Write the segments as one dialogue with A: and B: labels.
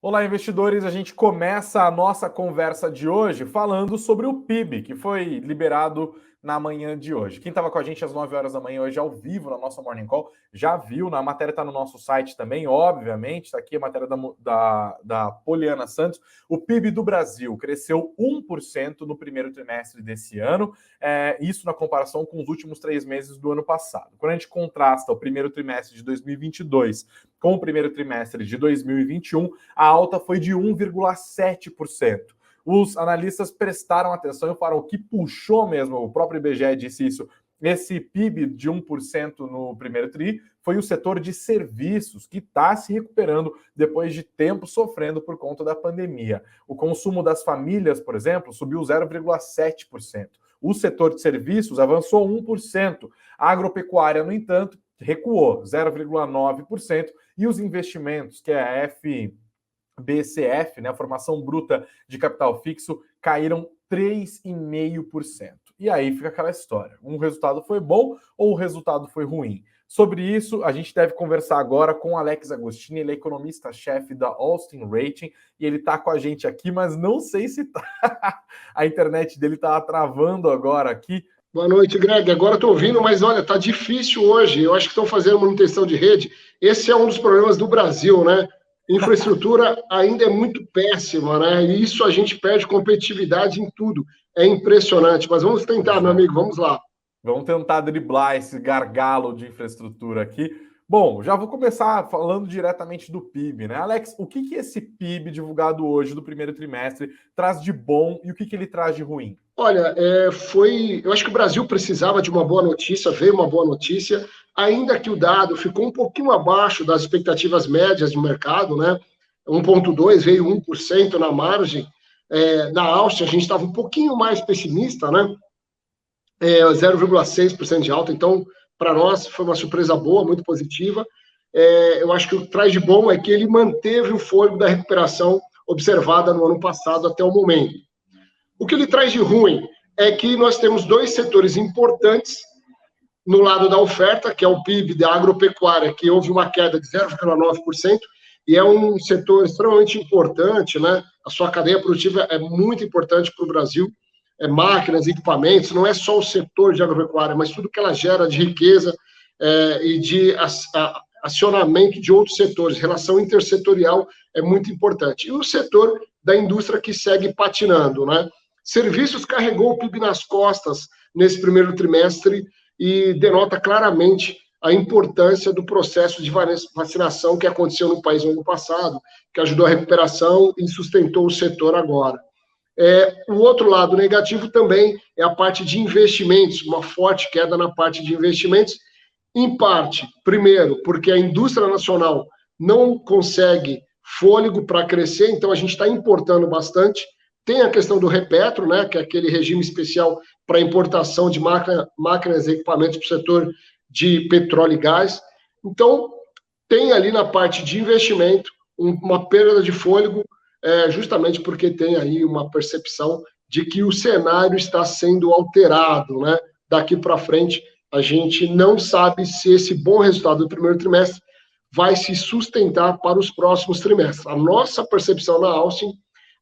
A: Olá, investidores! A gente começa a nossa conversa de hoje falando sobre o PIB, que foi liberado na manhã de hoje. Quem estava com a gente às 9 horas da manhã hoje ao vivo na nossa Morning Call já viu, a matéria está no nosso site também, obviamente, está aqui a matéria da Poliana Santos. O PIB do Brasil cresceu 1% no primeiro trimestre desse ano, isso na comparação com os últimos 3 meses do ano passado. Quando a gente contrasta o primeiro trimestre de 2022 com o primeiro trimestre de 2021, a alta foi de 1,7%. Os analistas prestaram atenção e falaram que puxou mesmo, o próprio IBGE disse isso, esse PIB de 1% no primeiro TRI foi o setor de serviços, que está se recuperando depois de tempo sofrendo por conta da pandemia. O consumo das famílias, por exemplo, subiu 0,7%. O setor de serviços avançou 1%. A agropecuária, no entanto, recuou 0,9%. E os investimentos, que é a FBCF, a formação bruta de capital fixo, caíram 3,5%. E aí fica aquela história. Um resultado foi bom ou o resultado foi ruim? Sobre isso, a gente deve conversar agora com o Alex Agostini, ele é economista-chefe da Austin Rating, e ele está com a gente aqui, mas não sei se tá... a internet dele está travando agora aqui.
B: Boa noite, Greg. Agora estou ouvindo, mas olha, tá difícil hoje. Eu acho que estão fazendo manutenção de rede. Esse é um dos problemas do Brasil, né? Infraestrutura ainda é muito péssima, né? E isso a gente perde competitividade em tudo. É impressionante. Mas vamos tentar, meu amigo, vamos lá.
A: Vamos tentar driblar esse gargalo de infraestrutura aqui. Bom, já vou começar falando diretamente do PIB, né? Alex, o que esse PIB divulgado hoje do primeiro trimestre traz de bom e o que ele traz de ruim?
B: Olha, eu acho que o Brasil precisava de uma boa notícia, veio uma boa notícia, ainda que o dado ficou um pouquinho abaixo das expectativas médias de mercado, né? 1,2 veio 1% na margem. Na Áustria, a gente estava um pouquinho mais pessimista, né? 0,6% de alta, então, para nós, foi uma surpresa boa, muito positiva. Eu acho que o que traz de bom é que ele manteve o fôlego da recuperação observada no ano passado até o momento. O que ele traz de ruim é que nós temos dois setores importantes no lado da oferta, que é o PIB da agropecuária, que houve uma queda de 0,9%, e é um setor extremamente importante, né? A sua cadeia produtiva é muito importante para o Brasil, máquinas, equipamentos, não é só o setor de agropecuária, mas tudo que ela gera de riqueza e de acionamento de outros setores, relação intersetorial é muito importante. E o setor da indústria que segue patinando, né? Serviços carregou o PIB nas costas nesse primeiro trimestre e denota claramente a importância do processo de vacinação que aconteceu no país no ano passado, que ajudou a recuperação e sustentou o setor agora. O outro lado negativo também é a parte de investimentos, uma forte queda na parte de investimentos, em parte, primeiro, porque a indústria nacional não consegue fôlego para crescer, então a gente está importando bastante. Tem a questão do Repetro, né, que é aquele regime especial para importação de máquinas e equipamentos para o setor de petróleo e gás. Então, tem ali na parte de investimento uma perda de fôlego, justamente porque tem aí uma percepção de que o cenário está sendo alterado, né? Daqui para frente, a gente não sabe se esse bom resultado do primeiro trimestre vai se sustentar para os próximos trimestres. A nossa percepção na Austin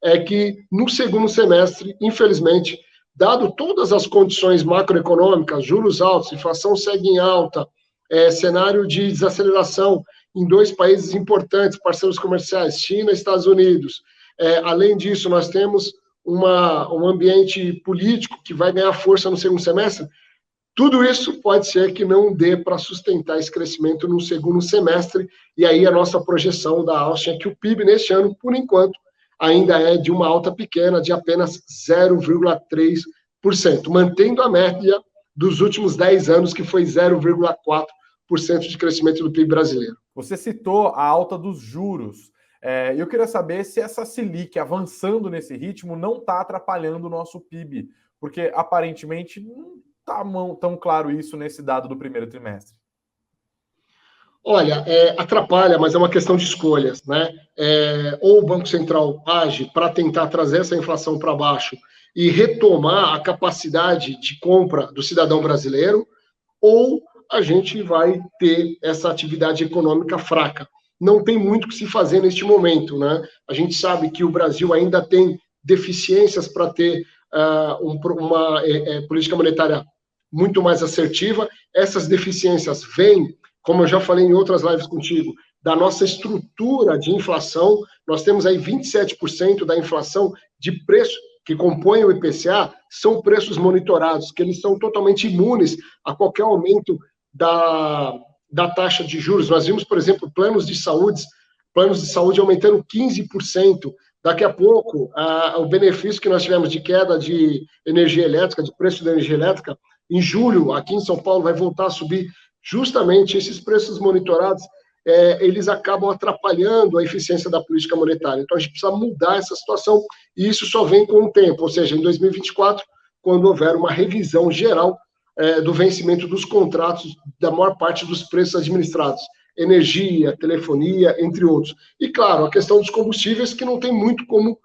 B: é que no segundo semestre, infelizmente, dado todas as condições macroeconômicas, juros altos, inflação segue em alta, cenário de desaceleração em dois países importantes, parceiros comerciais, China e Estados Unidos. Além disso, nós temos um ambiente político que vai ganhar força no segundo semestre. Tudo isso pode ser que não dê para sustentar esse crescimento no segundo semestre, e aí a nossa projeção da Austin é que o PIB neste ano, por enquanto, ainda é de uma alta pequena, de apenas 0,3%, mantendo a média dos últimos 10 anos, que foi 0,4% de crescimento do PIB brasileiro.
A: Você citou a alta dos juros. Eu queria saber se essa Selic avançando nesse ritmo não está atrapalhando o nosso PIB, porque aparentemente não está tão claro isso nesse dado do primeiro trimestre.
B: Olha, atrapalha, mas é uma questão de escolhas, né? Ou o Banco Central age para tentar trazer essa inflação para baixo e retomar a capacidade de compra do cidadão brasileiro, ou a gente vai ter essa atividade econômica fraca. não tem muito o que se fazer neste momento, né? A gente sabe que o Brasil ainda tem deficiências para ter uma política monetária muito mais assertiva. Essas deficiências vêm, como eu já falei em outras lives contigo, da nossa estrutura de inflação. Nós temos aí 27% da inflação de preço que compõem o IPCA, são preços monitorados, que eles são totalmente imunes a qualquer aumento da taxa de juros. Nós vimos, por exemplo, planos de saúde aumentando 15%. Daqui a pouco, o benefício que nós tivemos de queda de energia elétrica, de preço da energia elétrica, em julho, aqui em São Paulo, vai voltar a subir. Justamente esses preços monitorados, eles acabam atrapalhando a eficiência da política monetária. Então, a gente precisa mudar essa situação, e isso só vem com o tempo, ou seja, em 2024, quando houver uma revisão geral do vencimento dos contratos da maior parte dos preços administrados. Energia, telefonia, entre outros. E, claro, a questão dos combustíveis, que não tem muito como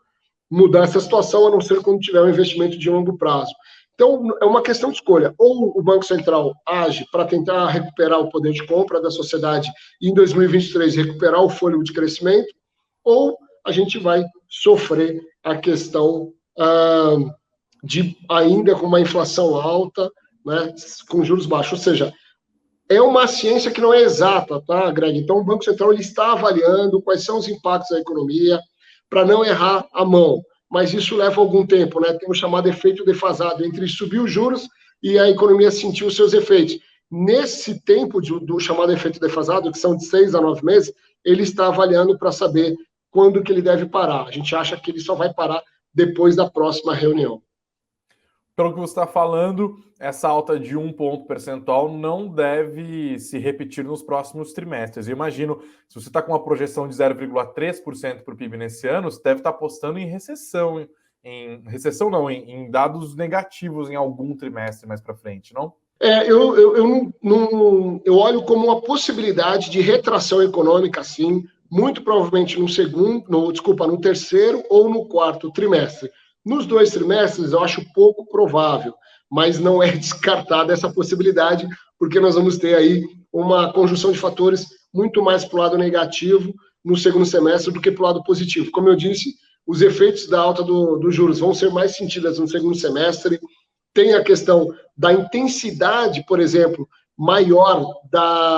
B: mudar essa situação, a não ser quando tiver um investimento de longo prazo. Então, é uma questão de escolha. Ou o Banco Central age para tentar recuperar o poder de compra da sociedade e, em 2023, recuperar o fôlego de crescimento, ou a gente vai sofrer a questão de, ainda com uma inflação alta, né, com juros baixos. Ou seja, é uma ciência que não é exata, tá, Greg? Então, o Banco Central ele está avaliando quais são os impactos da economia para não errar a mão. Mas isso leva algum tempo, né? Tem o chamado efeito defasado entre subir os juros e a economia sentir os seus efeitos. Nesse tempo do chamado efeito defasado, que são de 6 a 9 meses, ele está avaliando para saber quando que ele deve parar. A gente acha que ele só vai parar depois da próxima reunião.
A: Pelo que você está falando, essa alta de 1 ponto percentual não deve se repetir nos próximos trimestres. Eu imagino, se você está com uma projeção de 0,3% para o PIB nesse ano, você deve estar apostando em recessão, em dados negativos em algum trimestre mais para frente, não?
B: Eu olho como uma possibilidade de retração econômica, sim, muito provavelmente no terceiro ou no quarto trimestre. Nos 2 trimestres, eu acho pouco provável, mas não é descartada essa possibilidade, porque nós vamos ter aí uma conjunção de fatores muito mais para o lado negativo no segundo semestre do que para o lado positivo. Como eu disse, os efeitos da alta dos juros vão ser mais sentidos no segundo semestre. Tem a questão da intensidade, por exemplo, maior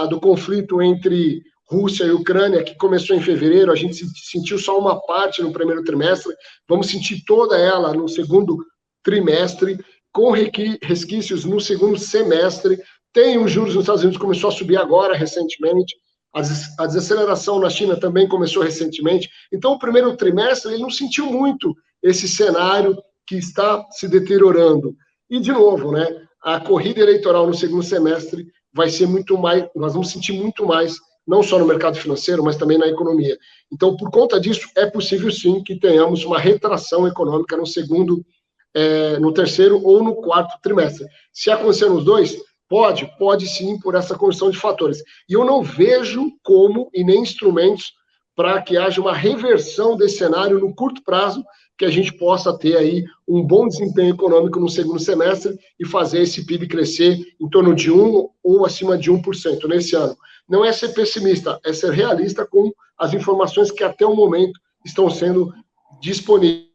B: do conflito entre Rússia e Ucrânia, que começou em fevereiro. A gente sentiu só uma parte no primeiro trimestre, vamos sentir toda ela no segundo trimestre, com resquícios no segundo semestre. Tem os juros nos Estados Unidos, começou a subir agora, recentemente. A desaceleração na China também começou recentemente. Então, o primeiro trimestre, ele não sentiu muito esse cenário que está se deteriorando. E, de novo, né, a corrida eleitoral no segundo semestre vai ser muito mais, nós vamos sentir muito mais, não só no mercado financeiro, mas também na economia. Então, por conta disso, é possível sim que tenhamos uma retração econômica no terceiro ou no quarto trimestre. Se acontecer nos dois, pode sim, por essa condição de fatores. E eu não vejo como e nem instrumentos para que haja uma reversão desse cenário no curto prazo, que a gente possa ter aí um bom desempenho econômico no segundo semestre e fazer esse PIB crescer em torno de 1% ou acima de 1% nesse ano. Não é ser pessimista, é ser realista com as informações que até o momento estão sendo disponíveis.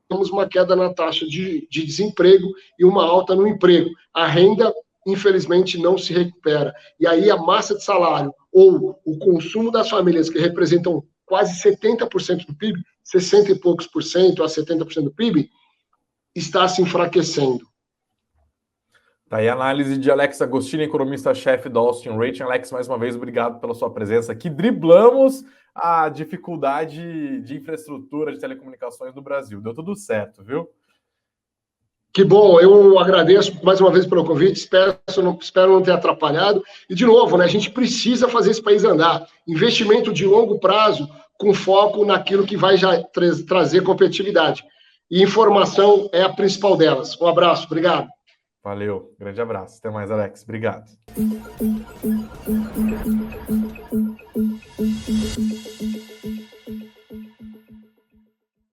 B: Temos uma queda na taxa de desemprego e uma alta no emprego. A renda, infelizmente, não se recupera. E aí a massa de salário ou o consumo das famílias, que representam quase 70% do PIB, 60 e poucos por cento a 70% do PIB, está se enfraquecendo.
A: Tá aí a análise de Alex Agostini, economista-chefe da Austin Rating. Alex, mais uma vez, obrigado pela sua presença aqui. Driblamos a dificuldade de infraestrutura de telecomunicações no Brasil. Deu tudo certo, viu?
B: Que bom, eu agradeço mais uma vez pelo convite, espero não ter atrapalhado. E, de novo, né, a gente precisa fazer esse país andar. Investimento de longo prazo, com foco naquilo que vai já trazer competitividade. E informação é a principal delas. Um abraço, obrigado.
A: Valeu, grande abraço. Até mais, Alex. Obrigado.